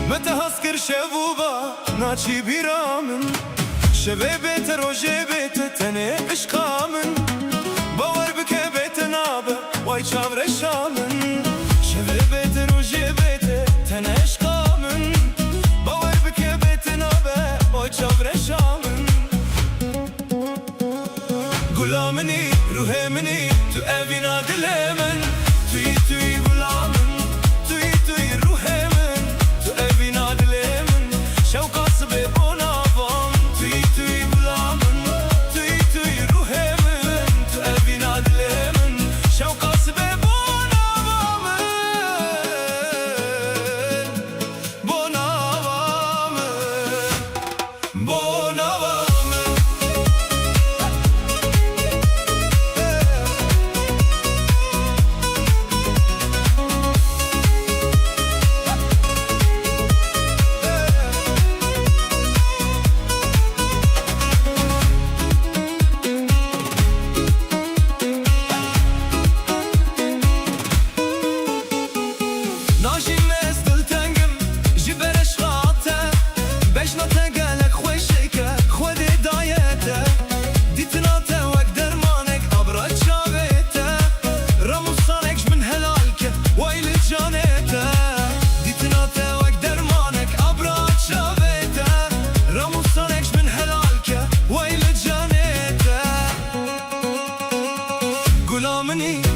متى هسكر شبوبا ناچی بیرامن شبه بیت روژه بیت تنه عشقامن باور بکه بیت نابه وای چاور شامن شبه بیت روژه بیت تنه عشقامن باور بکه بیت نابه وای چاور شامن گلامنی روح منی تو evina dilemen توی گلامن توی روح من تو evina dilemen شوقاس به بوناوام توی گلامن توی روح من تو evina dilemen شوقاس به بوناوام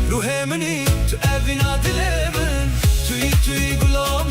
روح منی تو evina dilemen توی گلام